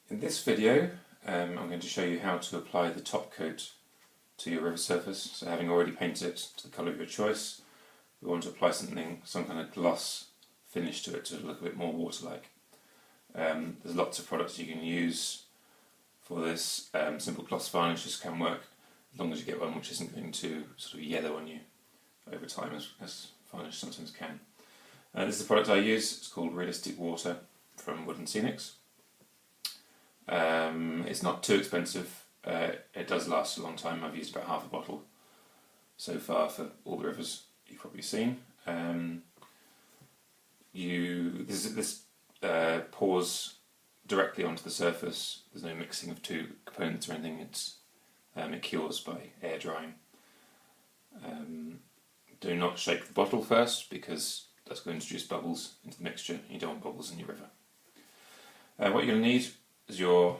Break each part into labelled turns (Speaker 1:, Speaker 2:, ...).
Speaker 1: In this video I'm going to show you how to apply the top coat to your river surface. So having already painted it to the colour of your choice, we want to apply some kind of gloss finish to it to look a bit more water-like. There's lots of products you can use for this. Simple gloss varnishes can work as long as you get one which isn't going to sort of yellow on you over time as varnish sometimes can. This is the product I use. It's called Realistic Water from Wood & Scenics. It's not too expensive. It does last a long time. I've used about half a bottle so far for all the rivers you've probably seen. This pours directly onto the surface. There's no mixing of two components or anything. It cures by air drying. Do not shake the bottle first because that's going to introduce bubbles into the mixture and you don't want bubbles in your river. What you're going to need is your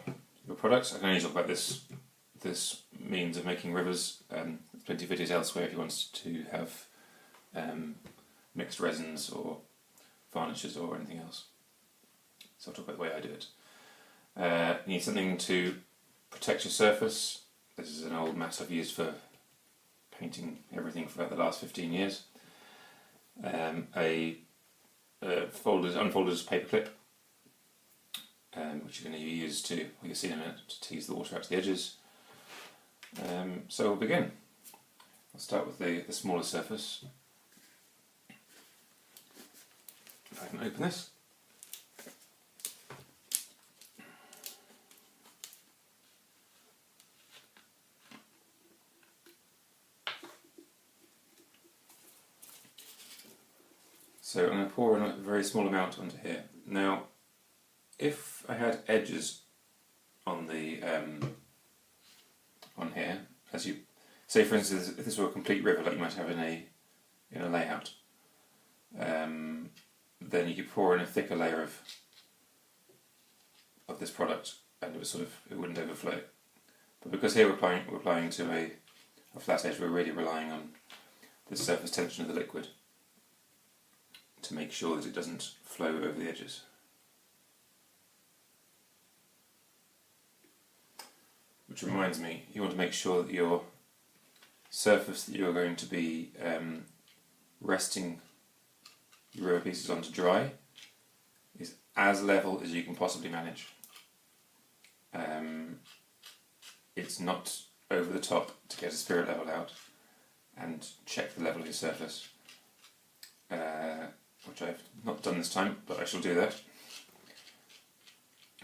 Speaker 1: products. I can only talk about this means of making rivers. There's plenty of videos elsewhere if you want to have mixed resins or varnishes or anything else. So I'll talk about the way I do it. You need something to protect your surface. This is an old mat I've used for painting everything for about the last 15 years. Unfolded paper clip, which you're going to use to, well, you'll see in a minute, to tease the water out to the edges. So we'll begin. I'll start with the smaller surface. If I can open this. So I'm going to pour a very small amount onto here. Now, if I had edges on the on here, as you say, for instance, if this were a complete river like you might have in a layout, then you could pour in a thicker layer of this product, and it wouldn't overflow. But because here we're applying to a flat edge, we're really relying on the surface tension of the liquid to make sure that it doesn't flow over the edges. Which reminds me, you want to make sure that your surface that you're going to be resting your river pieces on to dry is as level as you can possibly manage. It's not over the top to get a spirit level out, and check the level of your surface. Which I've not done this time, but I shall do that.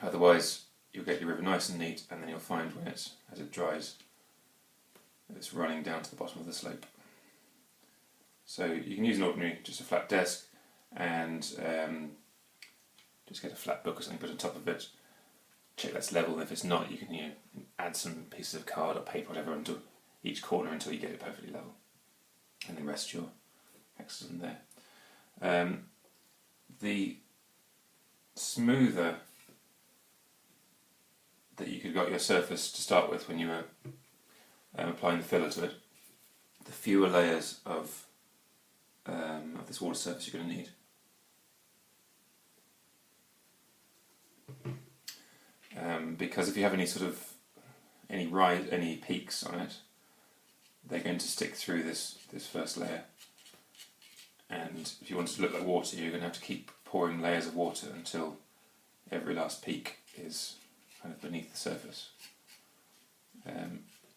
Speaker 1: Otherwise, you'll get your river nice and neat, and then you'll find as it dries, it's running down to the bottom of the slope. So you can use an ordinary, just a flat desk, and just get a flat book or something put on top of it. Check that's level, and if it's not, you can add some pieces of card or paper, whatever, onto each corner until you get it perfectly level, and then rest your hexes in there. The smoother that you could got your surface to start with when you were applying the filler to it, the fewer layers of this water surface you're going to need. Because if you have any peaks on it, they're going to stick through this first layer. And if you want it to look like water, you're going to have to keep pouring layers of water until every last peak is kind of beneath the surface.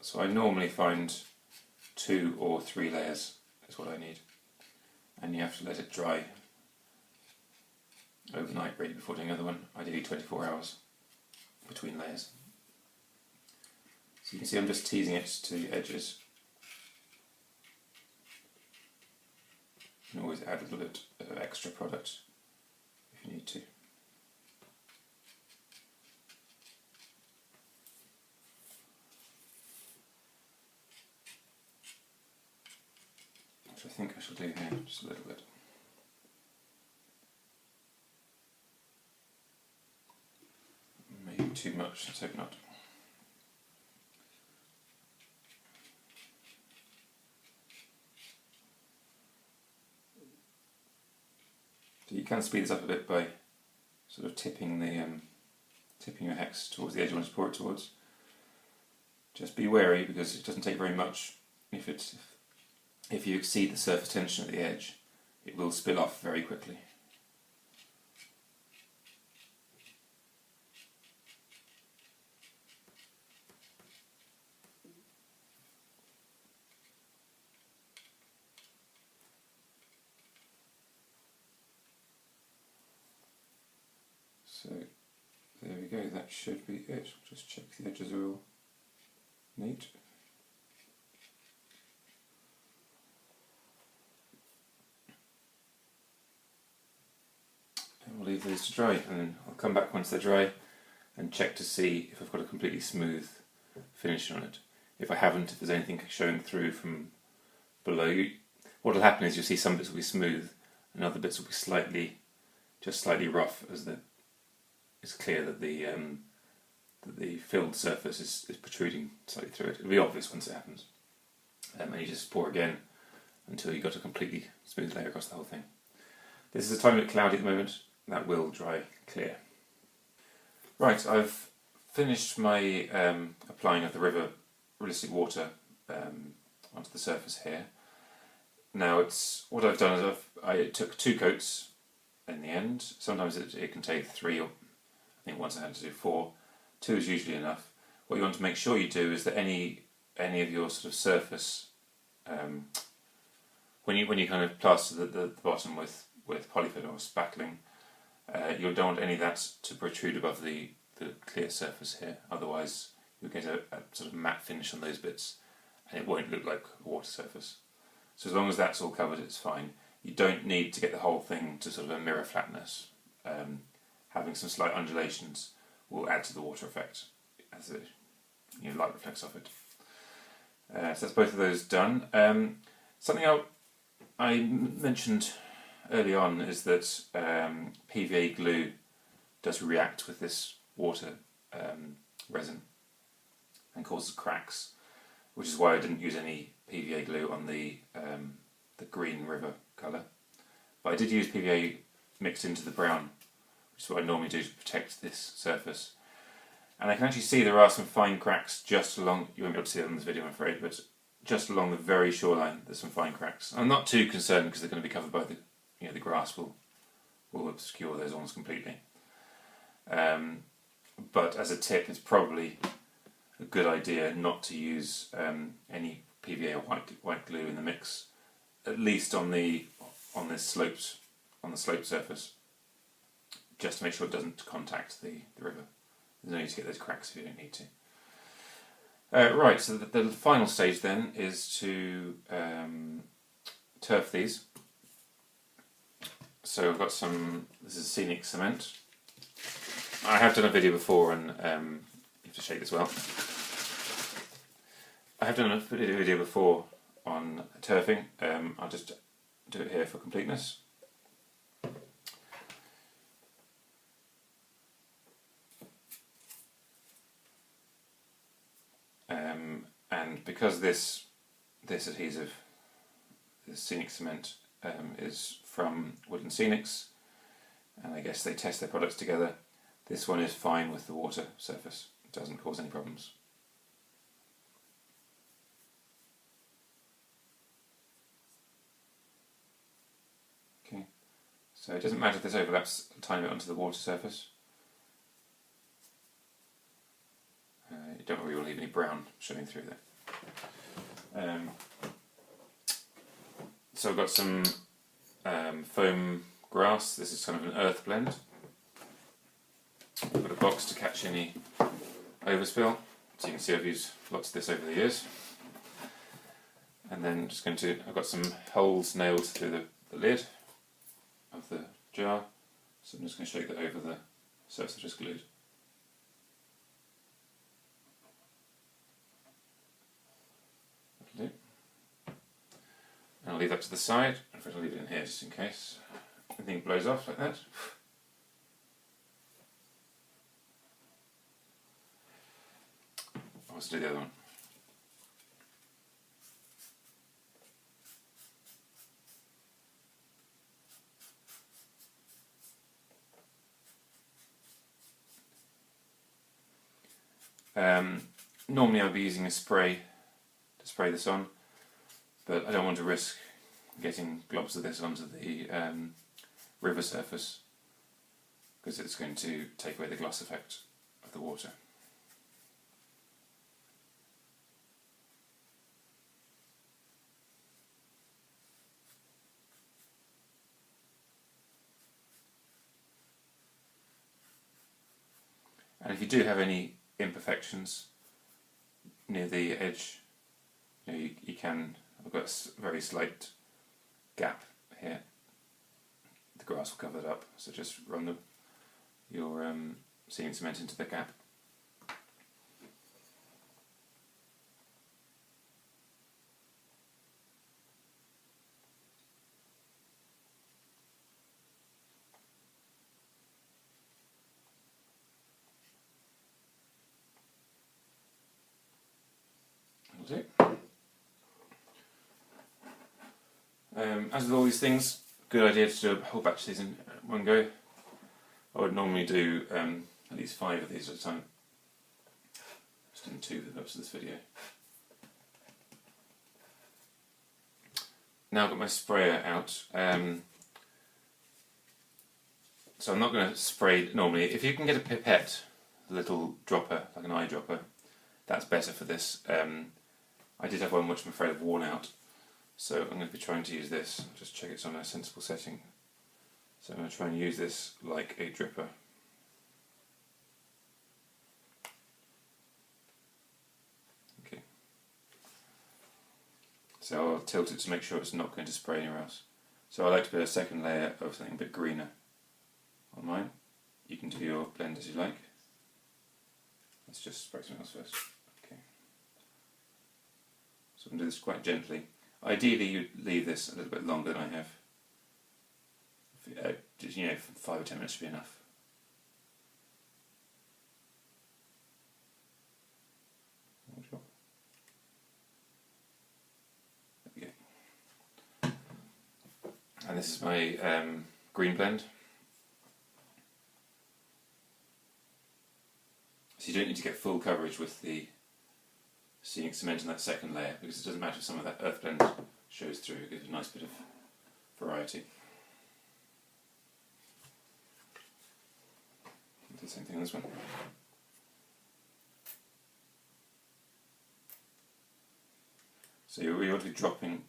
Speaker 1: So I normally find 2 or 3 layers is what I need. And you have to let it dry overnight really before doing another one, ideally 24 hours between layers. So you can see I'm just teasing it to the edges. You can always add a little bit of extra product if you need to. Which I think I shall do here, just a little bit. Maybe too much, let's hope not. So you can speed this up a bit by sort of tipping the tipping your hex towards the edge you want to pour it towards. Just be wary because it doesn't take very much. If you exceed the surface tension at the edge, it will spill off very quickly. So there we go, that should be it. Just check the edges are all neat. And we'll leave these to dry, and then I'll come back once they're dry and check to see if I've got a completely smooth finish on it. If I haven't, if there's anything showing through from below, what will happen is you'll see some bits will be smooth and other bits will be just slightly rough, as it's clear that the filled surface is protruding slightly through it. It'll be obvious once it happens. And you just pour again until you've got a completely smooth layer across the whole thing. This is a tiny bit cloudy at the moment. That will dry clear. Right, I've finished my applying of the river realistic water onto the surface here. Now what I've done is I took 2 coats in the end. Sometimes it can take 3, or I think once I had to do 4. 2 is usually enough. What you want to make sure you do is that any of your sort of surface, when you kind of plaster the bottom with polyfill or spackling, you don't want any of that to protrude above the clear surface here. Otherwise, you'll get a sort of matte finish on those bits, and it won't look like a water surface. So as long as that's all covered, it's fine. You don't need to get the whole thing to sort of a mirror flatness. Having some slight undulations will add to the water effect as the light reflects off it. So that's both of those done. Something I mentioned early on is that PVA glue does react with this water resin and causes cracks, which is why I didn't use any PVA glue on the green river colour. But I did use PVA mixed into the brown, which is what I normally do to protect this surface. And I can actually see there are some fine cracks just along, you won't be able to see it on this video I'm afraid, but just along the very shoreline there's some fine cracks. I'm not too concerned because they're going to be covered by the grass will obscure those almost completely. But as a tip, it's probably a good idea not to use any PVA or white glue in the mix, at least on the sloped surface, just to make sure it doesn't contact the river. There's no need to get those cracks if you don't need to. Right, so the final stage then is to turf these. So I've got this is scenic cement. I have done a video before, and you have to shake this well. I have done a video before on turfing. I'll just do it here for completeness. And because this adhesive, this scenic cement, is from Woodland Scenics, and I guess they test their products together, this one is fine with the water surface. It doesn't cause any problems. Okay, so it doesn't matter if this overlaps a tiny bit onto the water surface. You don't really want to leave any brown showing through there. So I've got some foam grass. This is kind of an earth blend. I've got a box to catch any overspill. So you can see I've used lots of this over the years. And then I've got some holes nailed through the lid of the jar. So I'm just going to shake that over the surface I just glued. And I'll leave that to the side. In fact, I'll leave it in here just in case anything blows off like that. I'll also do the other one. Normally I'll be using a spray to spray this on, but I don't want to risk getting globs of this onto the river surface, because it's going to take away the gloss effect of the water. And if you do have any imperfections near the edge, you can, I've got a very slight gap here. The grass will cover it up, so just run your sealing cement into the gap. That'll do. As with all these things, good idea to do a whole batch of these in one go. I would normally do at least 5 of these at a time. Just doing 2 for the purpose of this video. Now I've got my sprayer out. So I'm not going to spray normally. If you can get a pipette, a little dropper, like an eyedropper, that's better for this. I did have one which I'm afraid I've worn out, so I'm going to be trying to use this. Just check it's on a sensible setting. So I'm going to try and use this like a dripper. Okay. So I'll tilt it to make sure it's not going to spray anywhere else. So I like to put a second layer of something a bit greener on mine. You can do your blend as you like. Let's just spray something else first. Okay. So I'm going to do this quite gently. Ideally you'd leave this a little bit longer than I have. 5 or 10 minutes should be enough. There we go. And this is my green blend. So you don't need to get full coverage with the sealing cement in that second layer, because it doesn't matter if some of that earth blend shows through. It gives a nice bit of variety. Do the same thing on this one. So you want to be dripping,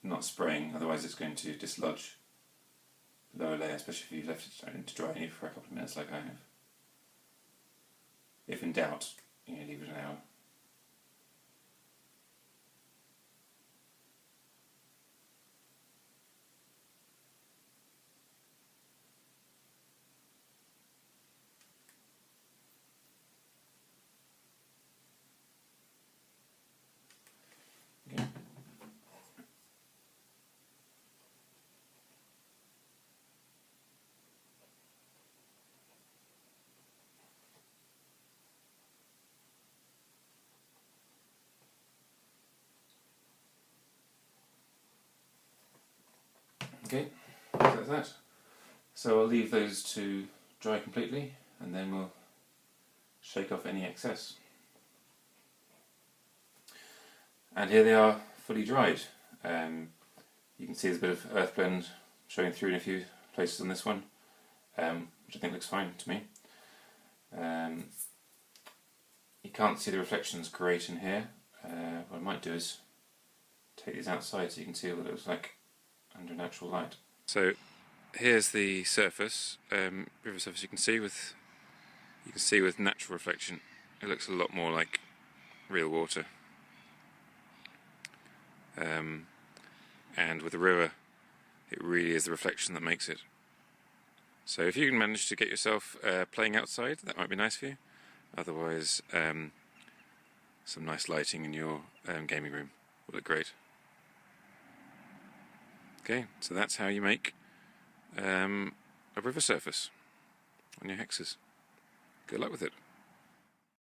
Speaker 1: not spraying. Otherwise, it's going to dislodge the lower layer, especially if you've left it to dry only for a couple of minutes, like I have. If in doubt, leave it an hour. Okay, so that's that. So I'll leave those to dry completely, and then we'll shake off any excess. And here they are, fully dried. You can see there's a bit of earth blend showing through in a few places on this one, which I think looks fine to me. You can't see the reflections great in here. What I might do is take these outside so you can see what it looks like under natural light. So here's the surface, river surface. You can see with natural reflection, it looks a lot more like real water. And with the river, it really is the reflection that makes it. So if you can manage to get yourself playing outside, that might be nice for you. Otherwise, some nice lighting in your gaming room will look great. Okay, so that's how you make a river surface on your hexes. Good luck with it.